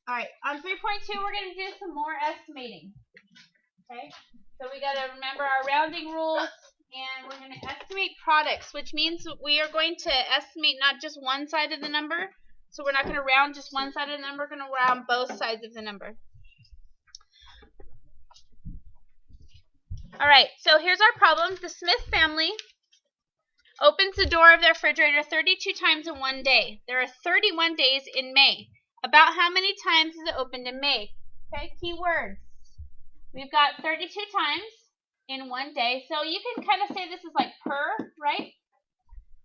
Alright, on 3.2, we're going to do some more estimating. Okay? So we got to remember our rounding rules, and we're going to estimate products, which means we are going to estimate not just one side of the number. So we're not going to round just one side of the number, we're going to round both sides of the number. Alright, so here's our problem. The Smith family opens the door of their refrigerator 32 times in one day. There are 31 days in May. About how many times is it opened in May? Okay, key words. We've got 32 times in one day. So you can kind of say this is like per, right?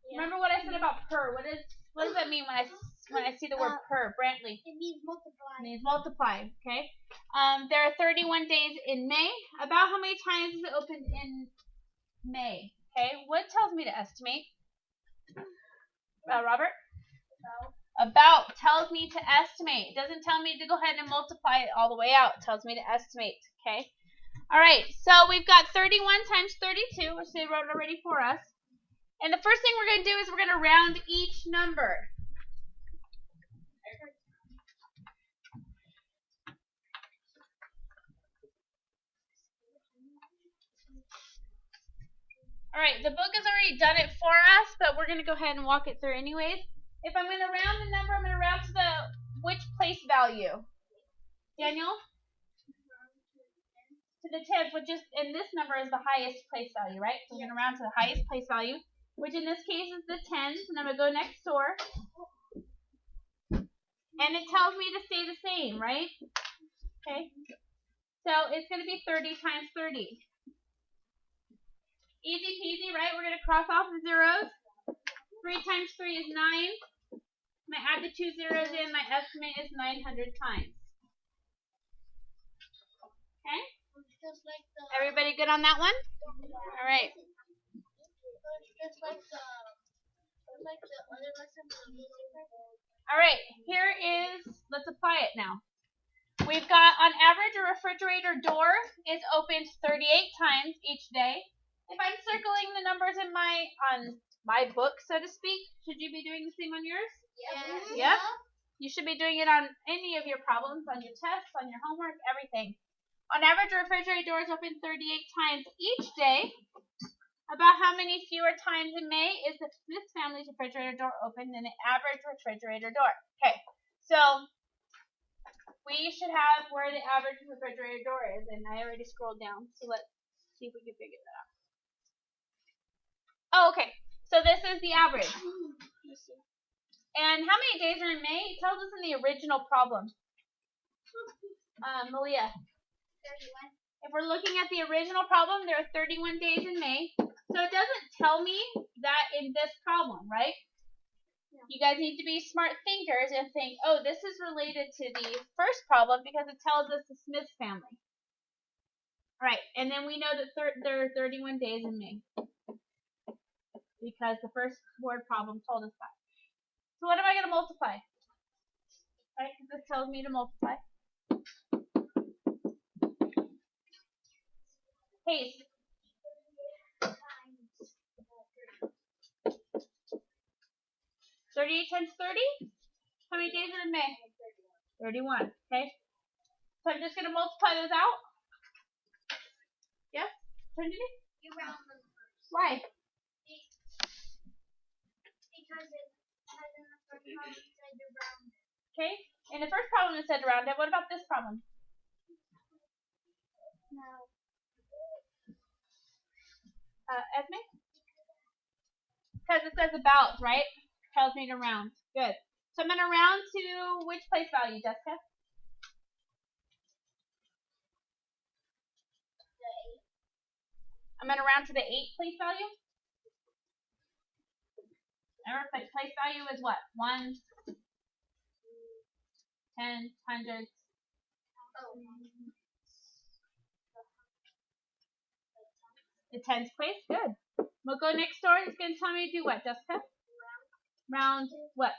Yeah. Remember what I said about per? What does that mean when I see the word per? Brantley. It means multiply. It means multiply, okay? There are 31 days in May. About how many times is it opened in May? Okay, what tells me to estimate? Robert? About tells me to estimate. It doesn't tell me to go ahead and multiply it all the way out. It tells me to estimate, okay? All right, so we've got 31 times 32, which they wrote already for us. And the first thing we're going to do is we're going to round each number. All right, the book has already done it for us, but we're going to go ahead and walk it through anyways. If I'm going to round the number, I'm going to round to the which place value? Daniel? To the 10th, which is, and this number is the highest place value, right? So we're going to round to the highest place value, which in this case is the 10s, and I'm going to go next door. And it tells me to stay the same, right? Okay. So it's going to be 30 times 30. Easy peasy, right? We're going to cross off the zeros. 3 times 3 is 9. I'm going to add the 2 zeros in. My estimate is 900 times. Okay? Everybody good on that one? All right. All right. Here is, let's apply it now. We've got, on average, a refrigerator door is opened 38 times each day. If I'm circling the numbers in on my book, so to speak, should you be doing the same on yours? Yes. Yep. You should be doing it on any of your problems, on your tests, on your homework, everything. On average, refrigerator doors open 38 times each day. About how many fewer times in May is the Smith family's refrigerator door open than the average refrigerator door? Okay, so we should have where the average refrigerator door is, and I already scrolled down, so let's see if we can figure that out. Oh, okay, so this is the average. And how many days are in May? It tells us in the original problem. Malia. 31. If we're looking at the original problem, there are 31 days in May. So it doesn't tell me that in this problem, right? No. You guys need to be smart thinkers and think, oh, this is related to the first problem because it tells us the Smith family. All right, and then we know that there are 31 days in May because the first word problem told us that. So what am I going to multiply? Right, because this tells me to multiply. Pace. 38 times 30? How many days are in May? 31. Okay. So I'm just going to multiply those out. Yes? Trinity? You round them first. Why? Because it has in the first problem said to round it. Okay. In the first problem it said to round it. What about this problem? No. Esme? Because it says about, right? Tells me to round. Good. So I'm going to round to which place value, Jessica? I'm going to round to the 8 place value. Remember, place value is what? 1s, 10s, 100s. The 10th place? Good. We'll go next door. It's going to tell me to do what, Jessica? Round what?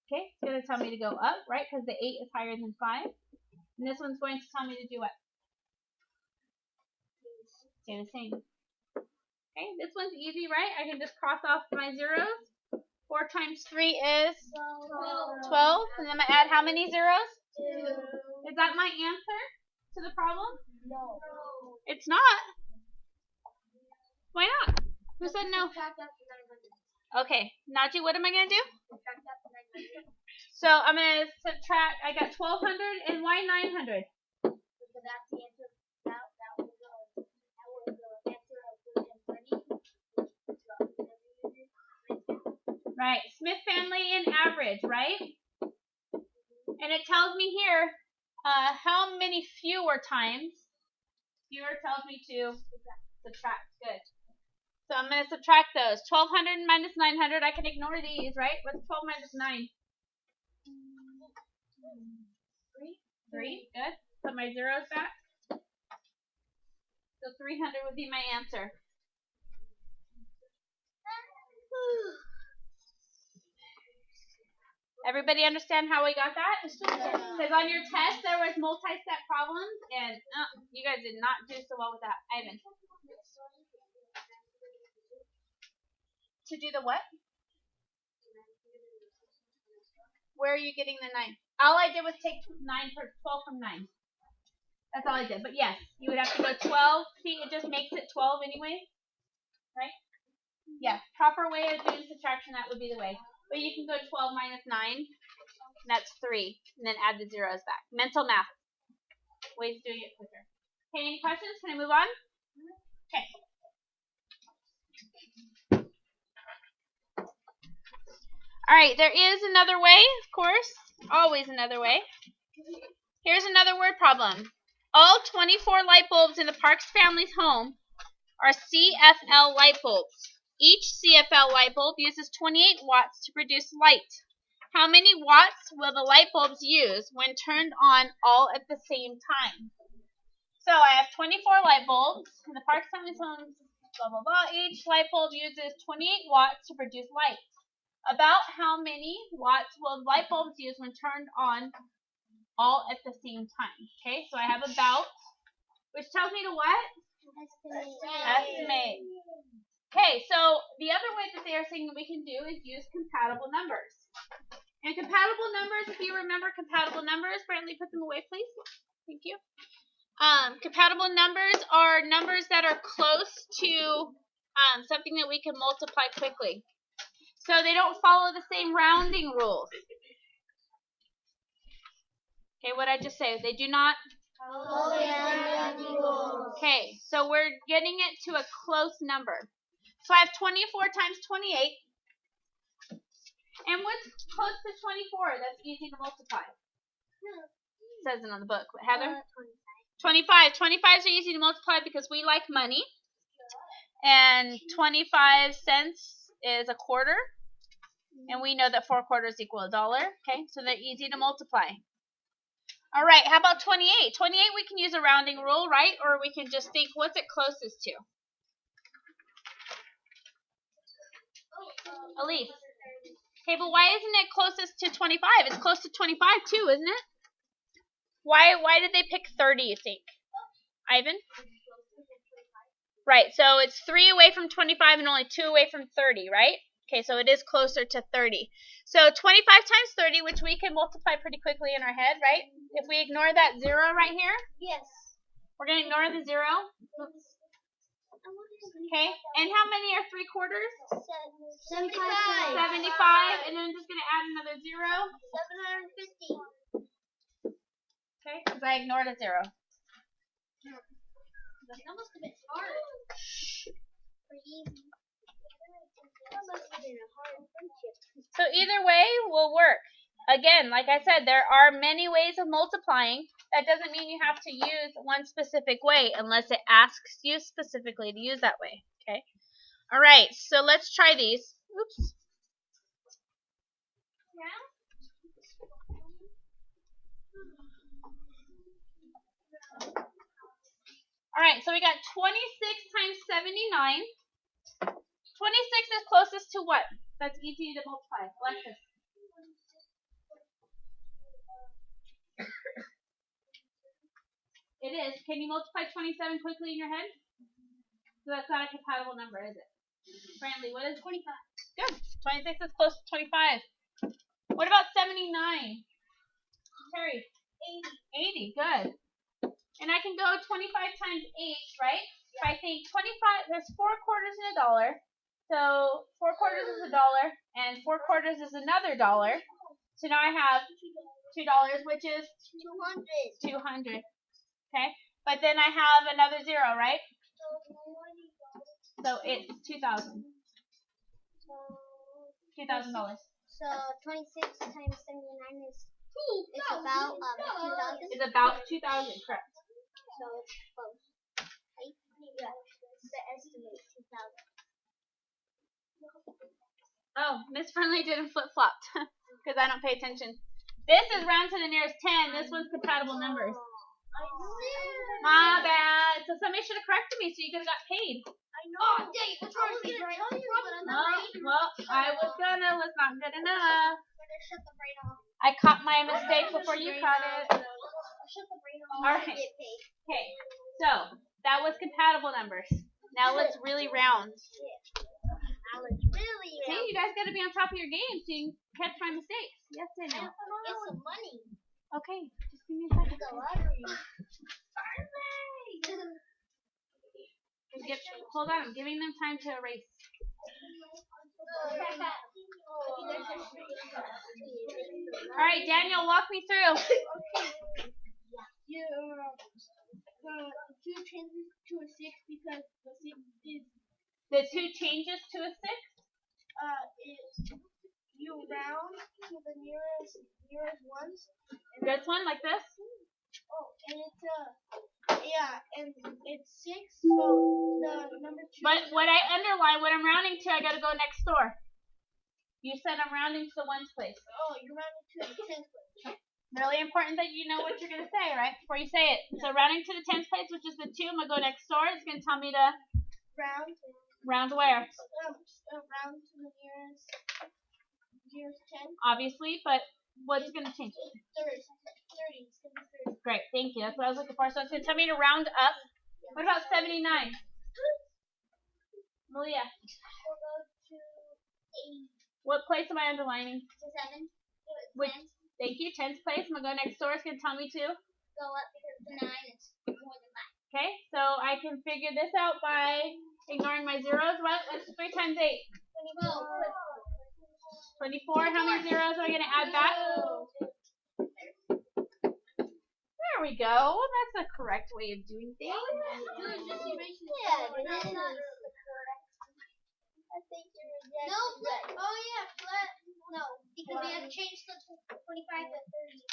Okay, it's going to tell me to go up, right? Because the 8 is higher than 5. And this one's going to tell me to do what? Stay the same. Okay, this one's easy, right? I can just cross off my zeros. 4 times 3 is 12. And then I'm going to add how many zeros? 2. Is that my answer to the problem? No. It's not. Why not? Who said no? Okay, Najee, what am I going to do? So I'm going to subtract. I got 1,200, and why 900? So that's the answer. That was the answer of 30. Right, Smith family in average, right? And it tells me here how many fewer times. Fewer tells me to subtract. Good. So I'm going to subtract those. 1,200 minus 900. I can ignore these, right? What's 12 minus 9? 3. Good. Put my zeros back. So 300 would be my answer. Everybody understand how we got that? Because on your test there was multi-step problems, and you guys did not do so well with that. Ivan. To do the what? Where are you getting the 9? All I did was take 12 from 9. That's all I did. But yes, you would have to go 12. See, it just makes it 12 anyway. Right? Yes, proper way of doing subtraction, that would be the way. But you can go 12 minus 9. That's 3. And then add the zeros back. Mental math. Ways of doing it quicker. Okay, any questions? Can I move on? Okay. Alright, there is another way, of course. Always another way. Here's another word problem. All 24 light bulbs in the Parks family's home are CFL light bulbs. Each CFL light bulb uses 28 watts to produce light. How many watts will the light bulbs use when turned on all at the same time? So I have 24 light bulbs in the Parks family's home, blah, blah, blah. Each light bulb uses 28 watts to produce light. About how many watts will light bulbs use when turned on all at the same time? Okay, so I have about, which tells me to what? Estimate. Okay, so the other way that they are saying that we can do is use compatible numbers. And compatible numbers, if you remember compatible numbers, Brantley, put them away, please. Thank you. Compatible numbers are numbers that are close to something that we can multiply quickly. So they don't follow the same rounding rules. Okay, what did I just say? They do not follow the rounding rules. Okay, so we're getting it to a close number. So I have 24 times 28. And what's close to 24? That's easy to multiply. It says it on the book. Heather? 25. 25s are easy to multiply because we like money. And 25 cents is a quarter. And we know that 4 quarters equal $1. Okay, so they're easy to multiply. All right, how about 28? 28 we can use a rounding rule, right? Or we can just think, what's it closest to? Elise. Okay, but why isn't it closest to 25? It's close to 25 too, isn't it? Why did they pick 30, you think? Ivan? Right, so it's 3 away from 25 and only 2 away from 30, right? Okay, so it is closer to 30. So 25 times 30, which we can multiply pretty quickly in our head, right? If we ignore that 0 right here. Yes. We're going to ignore the 0. Okay, and how many are 3 quarters? 75. 75, and then I'm just going to add another 0. 750. Okay, because I ignored a 0. That must have been hard. Pretty easy. That must have been a hard friendship. So either way will work. Again, like I said, there are many ways of multiplying. That doesn't mean you have to use one specific way unless it asks you specifically to use that way. Okay. All right, so let's try these. Oops. All right, so we got 26 times 79. 26 is closest to what? That's easy to multiply. Alexis. It is. Can you multiply 27 quickly in your head? So that's not a compatible number, is it? Brantley, what is 25. Good. 26 is close to 25. What about 79? Terry? 80. 80, good. And I can go 25 times 8, right? Yeah. If I think 25, there's 4 quarters in a dollar. So 4 quarters is $1, and 4 quarters is another dollar. So now I have $2, which is 200. Okay? But then I have another 0, right? So it's $2,000. $2,000. So 26 times 79 is about 2,000. It's about 2,000, correct? So it's close. Right? Yeah. The estimate 2,000. Oh, Miss Friendly didn't flip-flopped because I don't pay attention. This is round to the nearest 10. This one's compatible numbers. My bad. So somebody should have corrected me so you could have got paid. I know. Oh, dang. What's wrong with you? Well, I was gonna. Was not good enough. Shut the brain off. I caught my mistake before you caught it. Shut the brain off. All right. Okay. So that was compatible numbers. Now let's really round. See, you guys got to be on top of your game so you can catch my mistakes. Yes and no. Get some money. Okay, just give me a second. The lottery. Hold on, I'm giving them time to erase. All right, Daniel, walk me through. The 2 changes to a 6 because the 6 is. The 2 changes to a 6? You round to the nearest ones. This one, like this? Oh, and it's and it's 6. So the number 2. But what I underline, when I'm rounding to, I got to go next door. You said I'm rounding to the ones place. Oh, you're rounding to the 10th place. Really important that you know what you're going to say, right? Before you say it. Yeah. So rounding to the 10th place, which is the 2, I'm going to go next door. It's going to tell me to round where? Round to the nearest 10. Obviously, but what's going to change? 30. It's going to be 30. Great, thank you. That's what I was looking for. So it's going to tell me to round up. What about 79? Malia? We'll go to 80. What place am I underlining? To 7. Which, thank you, 10th place. I'm going to go next door. It's going to tell me to go up because the 9 is more than 5. Okay, so I can figure this out by ignoring my zeros. What's 3 times 8? 24. How many zeros am I going to add back? There we go. That's the correct way of doing things. Yeah, but that's not correct. I think you're exactly right. Oh, yeah, flat. No, because we have to change the 25 to 30.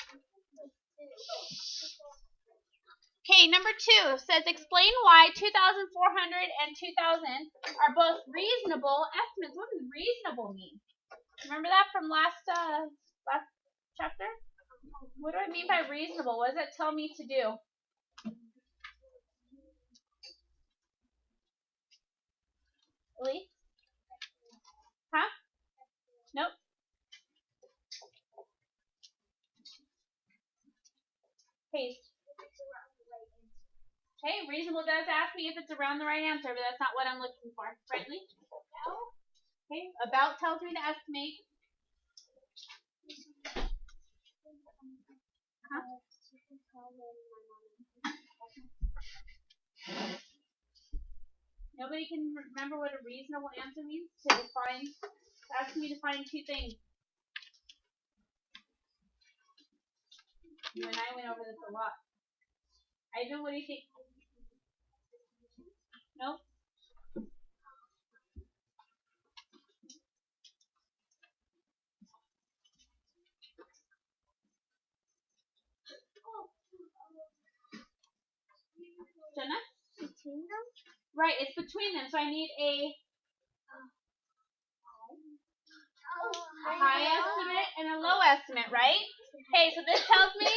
Okay, number 2 says explain why 2,400 and 2,000 are both reasonable estimates. What does reasonable mean? Remember that from last chapter? What do I mean by reasonable? What does that tell me to do? Elise? Huh? Nope. Paste. Okay, reasonable does ask me if it's around the right answer, but that's not what I'm looking for. Right, Lee? Okay, about tells me to estimate. Huh? Nobody can remember what a reasonable answer means? To define, ask me to find 2 things. You and I went over this a lot. Ivan, what do you think? No? Jenna? Between them? Right, it's between them, so I need a high estimate and a low estimate, right? Okay, so this tells me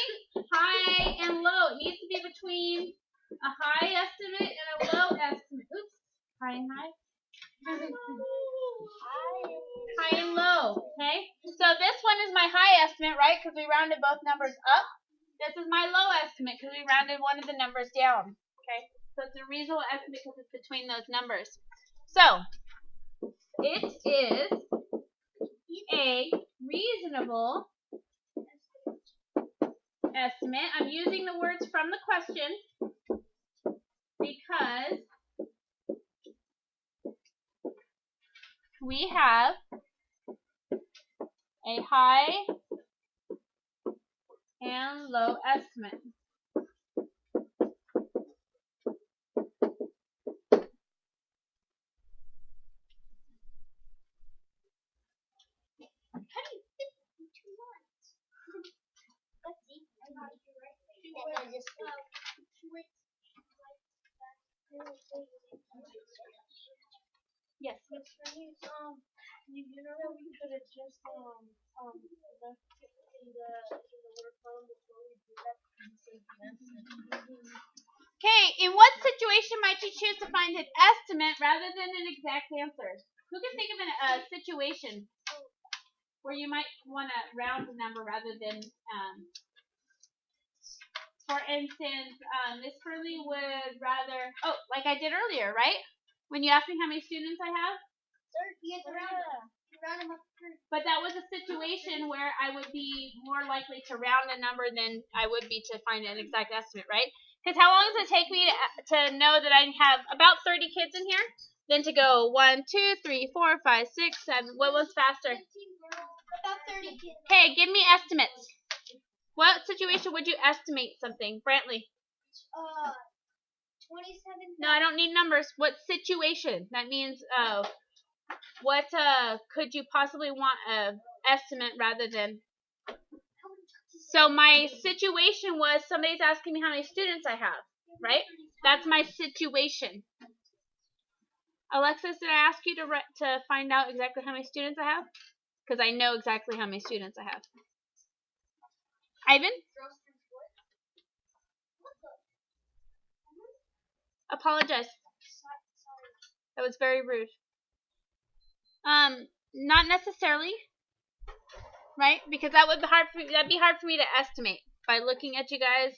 high and low. It needs to be between a high estimate and a low estimate. Oops. High and high. High and low, okay? So this one is my high estimate, right? Because we rounded both numbers up. This is my low estimate because we rounded one of the numbers down, okay? So it's a reasonable estimate because it's between those numbers. So it is a reasonable estimate. I'm using the words from the question because we have a high and low estimate. Yes. You know that we could have just left it in the word column before we did that. Okay, in what situation might you choose to find an estimate rather than an exact answer? Who can think of a situation where you might want to round a number rather than, for instance, Miss Curley would rather, like I did earlier, right? When you asked me how many students I have? But that was a situation where I would be more likely to round a number than I would be to find an exact estimate, right? Because how long does it take me to know that I have about 30 kids in here? Then to go 1, 2, 3, 4, 5, 6, 7. What was faster? About 30 kids. Okay, give me estimates. What situation would you estimate something? Brantley? 27. No, I don't need numbers. What situation? That means what could you possibly want an estimate rather than? So my situation was somebody's asking me how many students I have, right? That's my situation. Alexis, did I ask you to find out exactly how many students I have? Because I know exactly how many students I have. Ivan? Apologize. That was very rude. Not necessarily, right? Because that'd be hard for me to estimate. By looking at you guys,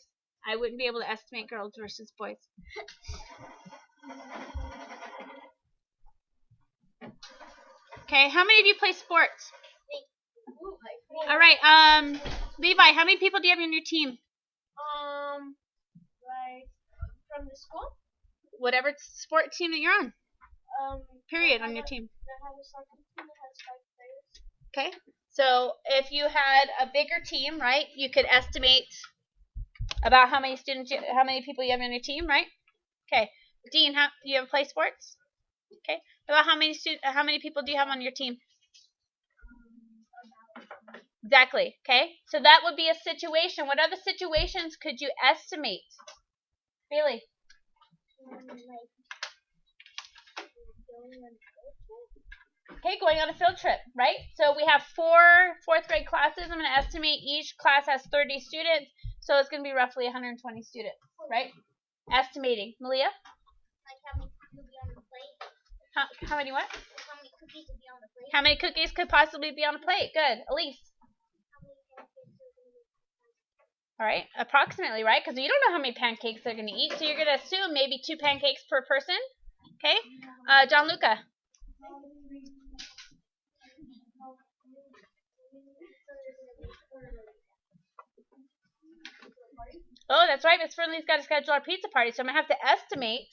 I wouldn't be able to estimate girls versus boys. Okay, how many of you play sports? All right, Levi, how many people do you have on your team? Like from the school? Whatever sport team that you're on. Period on your team. I have a soccer team that has 5 players. Okay, so if you had a bigger team, right, you could estimate about how many people you have on your team, right? Okay, Dean, do you ever play sports? Okay, about how many people do you have on your team? Exactly. Okay, so that would be a situation. What other situations could you estimate? Bailey? Okay, going on a field trip, right? So we have 4 fourth grade classes. I'm going to estimate each class has 30 students, so it's going to be roughly 120 students, right? Estimating. Malia? Like how many cookies would be on the plate? How many what? How many cookies would be on the plate? How many cookies could possibly be on a plate? Good. Elise? All right, approximately, right? Because you don't know how many pancakes they're going to eat, so you're going to assume maybe 2 pancakes per person. Okay? John Luca? Oh, that's right. Miss Fernley's got to schedule our pizza party, so I'm going to have to estimate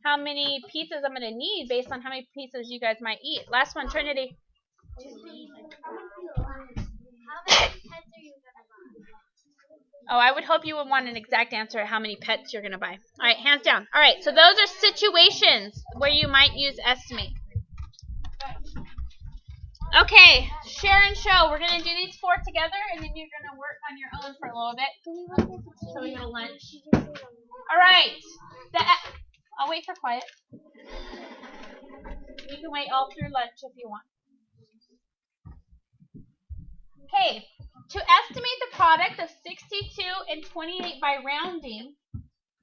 how many pizzas I'm going to need based on how many pizzas you guys might eat. Last one, Trinity. How many pets are you going to buy? Oh, I would hope you would want an exact answer at how many pets you're going to buy. All right, hands down. All right, so those are situations where you might use estimate. Okay, share and show. We're going to do these 4 together, and then you're going to work on your own for a little bit. So we go to lunch. All right. I'll wait for quiet. You can wait all through lunch if you want. Okay, to estimate the product of 62 and 28 by rounding,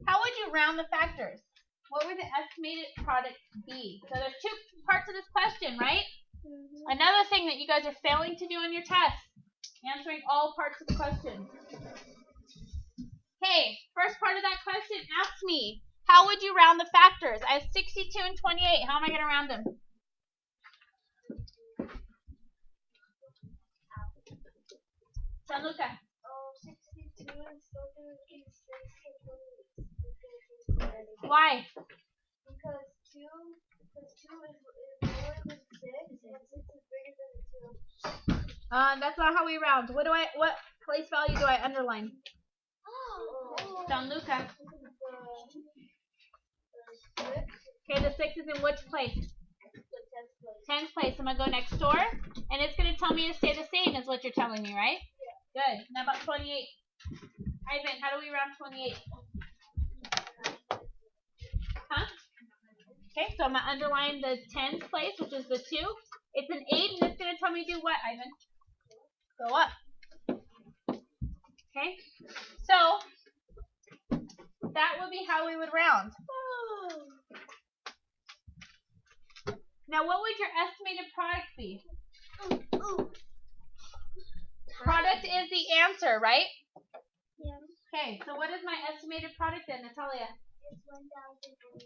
how would you round the factors? What would the estimated product be? So there's 2 parts of this question, right? Another thing that you guys are failing to do on your test, answering all parts of the question. Okay, first part of that question asks me, How would you round the factors? I have 62 and 28. How am I going to round them? Gianluca. 62 and 6. Why? Because 2 is lower than 6 and 6 is bigger than 2. That's not how we round. What place value do I underline? Gianluca. Okay, the 6 is in which place? 10th place. I'm going to go next door, and it's going to tell me to stay the same is what you're telling me, right? Yeah. Good. Now about 28. Ivan, how do we round 28? Huh? Okay, so I'm going to underline the 10th place, which is the 2. It's an 8, and it's going to tell me to do what, Ivan? Go up. Okay, so that would be how we would round. Now, what would your estimated product be? Product is the answer, right? Yeah. Okay, so what is my estimated product then, Natalia? It's 1,800.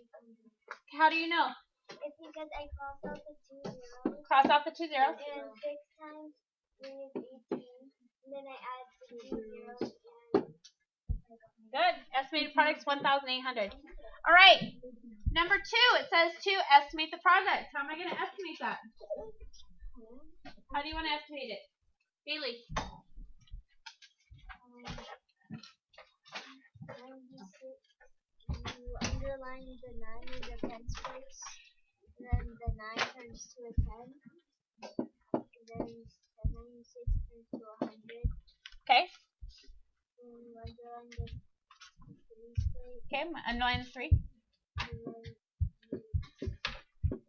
How do you know? It's because I crossed out the 2 zeros. Cross off the 2 zeros. And 6 times 3 is 18. And then I add the 2 zeros and... Good. Estimated product's 1,800. All right. Number 2, it says to estimate the product. How am I going to estimate that? How do you want to estimate it? Bailey. You underline the 9 in the tens place. Then the 9 turns to a 10. And then 76 turns to 100. Okay. And you underline the 3's place. Okay, I'm underlining 3. And then it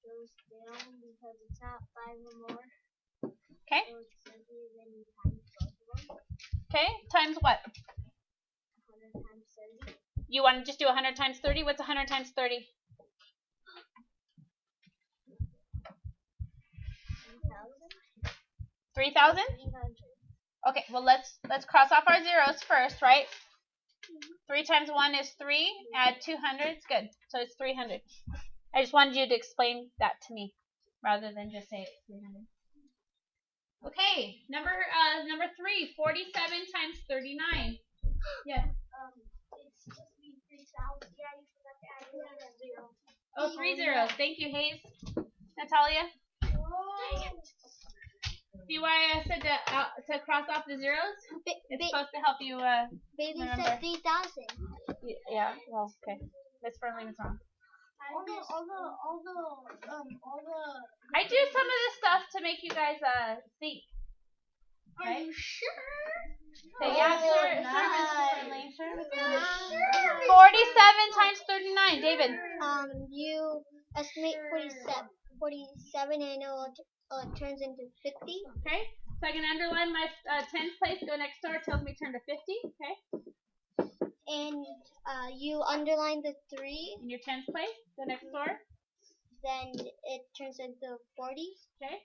goes down because it's not 5 or more. Okay. So it's simply then you times both of them. Okay, times what? 100 times 30. You want to just do 100 times 30? What's 100 times 30? 3,000? 300. Okay, well let's cross off our zeros first, right? 3 times 1 is 3. Add 200. It's good. So it's 300. I just wanted you to explain that to me rather than just say it's 300. Okay, number 3, 47 times 39. Yes. It's just be 3,000. Yeah, you forgot to add another 0. Oh, 3 zeros. Thank you, Hayes. Natalia? Dang it. See why I said to cross off the zeros? It's supposed to help you Bailey remember. said 3,000. Yeah, well, okay. Miss Fernley was wrong. All the. I do some of this stuff to make you guys think. Are you sure? Okay, yeah, Oh, sure, nice. Miss Fernley, sure. Miss Fernley. Sure. 47 times 39, David. You estimate 47 and it turns into 50. Okay, so I can underline my 10th place, go next door, tells me turn to 50. Okay. And you underline the 3. In your 10th place, go next door. Then it turns into 40. Okay.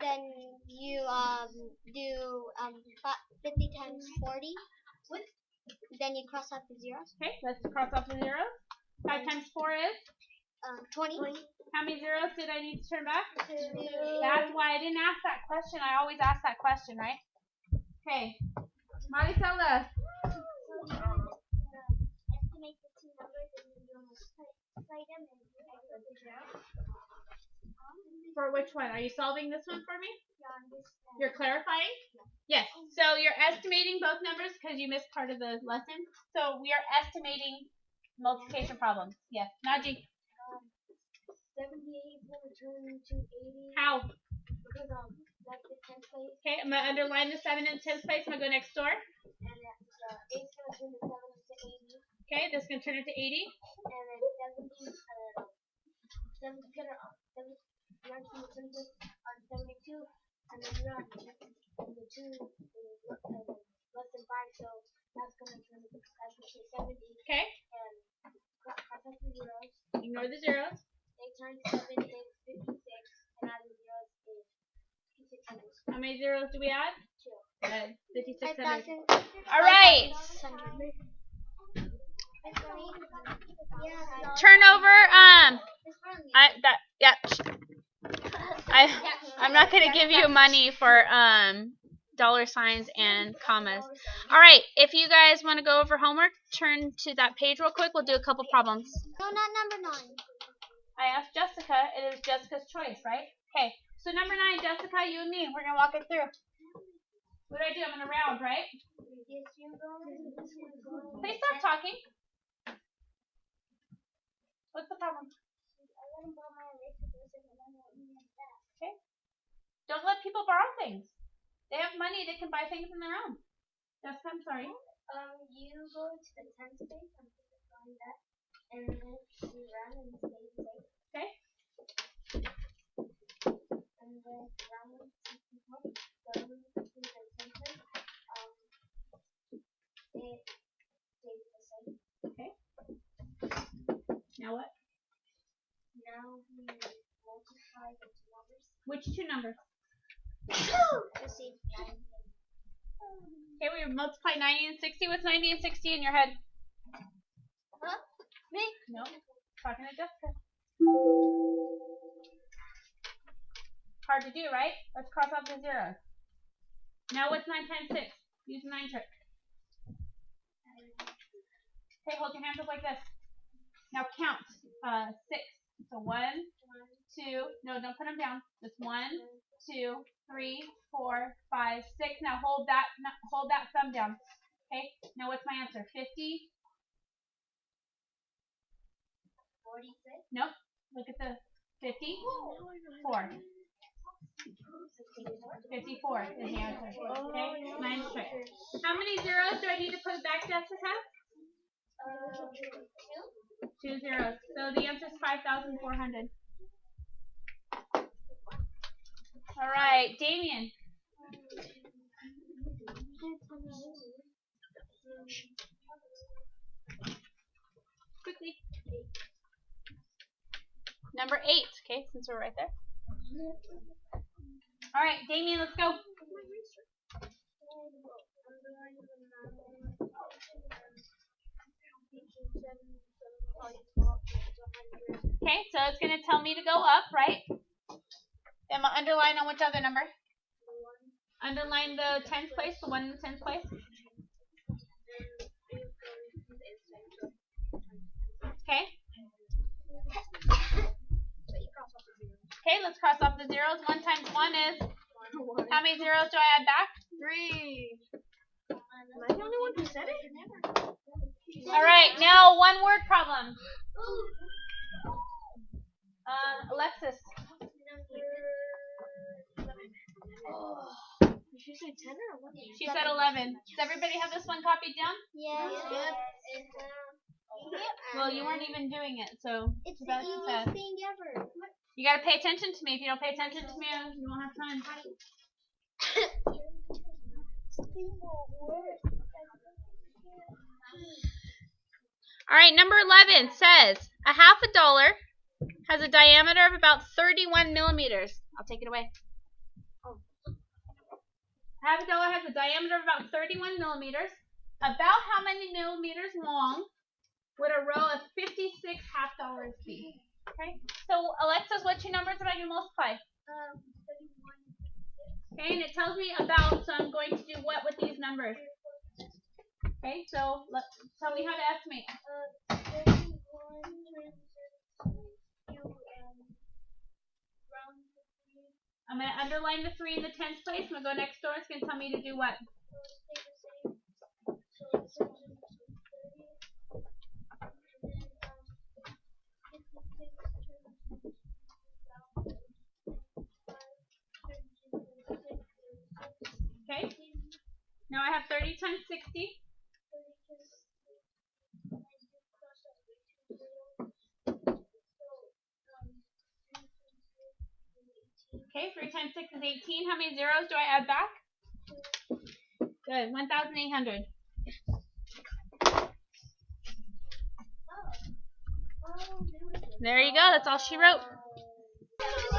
Then you do 50 times 40. Then you cross out the zeros. Okay, let's cross off the zeros. 5 times 4 is? 20. How many zeros did I need to turn back? 2. That's why I didn't ask that question. I always ask that question, right? Okay. Maricela. Estimate the 2 numbers and then you multiply them and add the zeros. For which one? Are you solving this one for me? Yeah, You're clarifying? Yes. So you're estimating both numbers because you missed part of the lesson. So we are estimating multiplication problems. Yes. Najee. 78 is going to turn into 80. How? Because that's the 10th place. Okay, I'm going to underline the 7 in 10th place. I'm going to go next door. And 8 is going to turn the 7 into 80. Okay, this is going to turn into 80. And then 7 is going to turn to 72. And then you're on the 2 is less than 5, so that's going to turn to 70. Okay. And cross out the zeros. Ignore the zeros. 8 times 7 is 56. And add the zeros is 5600. How many zeros do we add? 2. 5,600. 5,000. All right. 5,600. Turnover. I'm not gonna give you money for dollar signs and commas. All right, if you guys want to go over homework, turn to that page real quick. We'll do a couple problems. No, not number 9. I asked Jessica. It is Jessica's choice, right? Okay. So number 9, Jessica, you and me, we're gonna walk it through. What do I do? I'm gonna round, right? Please stop talking. What's the problem? Okay. Don't let people borrow things. They have money. They can buy things on their own. Jessica, I'm sorry. You go to the 10th space and put the phone back, and then you run and stay safe. Okay. And then run to the 10th space. It stays the same. Okay. Now what? Now we multiply the 2 numbers. Which 2 numbers? You see, 9. Okay, we multiply 90 and 60. What's 90 and 60 in your head? Huh? Me? No. Talking to Jessica. Hard to do, right? Let's cross off the zeros. Now what's 9 times 6? Use the 9 trick. Okay, hold your hands up like this. Now count. 6. So 1, 2. No, don't put them down. Just 1, 2, 3, 4, 5, 6. Now hold that thumb down. Okay. Now what's my answer? 50. 46. Nope. Look at the 54. 54 is the answer. Okay. 9 trick. How many zeros do I need to put back, Jessica? 2 zeros. So the answer is 5,400. All right, Damien. Quickly. Number 8. Okay, since we're right there. All right, Damien, let's go. Okay, so it's going to tell me to go up, right? Am I underline on which other number? Underline the 10th place, the 1 in the 10th place. Okay. Okay, let's cross off the zeros. 1 times 1 is? How many zeros do I add back? 3. Am I the only one who said it? All right, now 1 word problem. Alexis. Did she say 10 or 11? She said 11. Does everybody have this one copied down? Yes. Well, you weren't even doing it, so It's the that's easiest sad. thing ever. You gotta pay attention to me. If you don't pay attention to me, you won't have time. All right, number 11 says a $50 has a diameter of about 31 millimeters. I'll take it away. $50 has a diameter of about 31 millimeters. About how many millimeters long would a row of 56 $50 be? Okay, so Alexis, what 2 numbers am I going to multiply? 31. Okay, and it tells me about, so I'm going to do what with these numbers? Okay, so tell me how to estimate. I'm going to underline the 3 in the 10th place. I'm going to go next door. It's going to tell me to do what? Okay. Now I have 30 times 60. Okay, 3 times 6 is 18. How many zeros do I add back? Good, 1,800. There you go, that's all she wrote.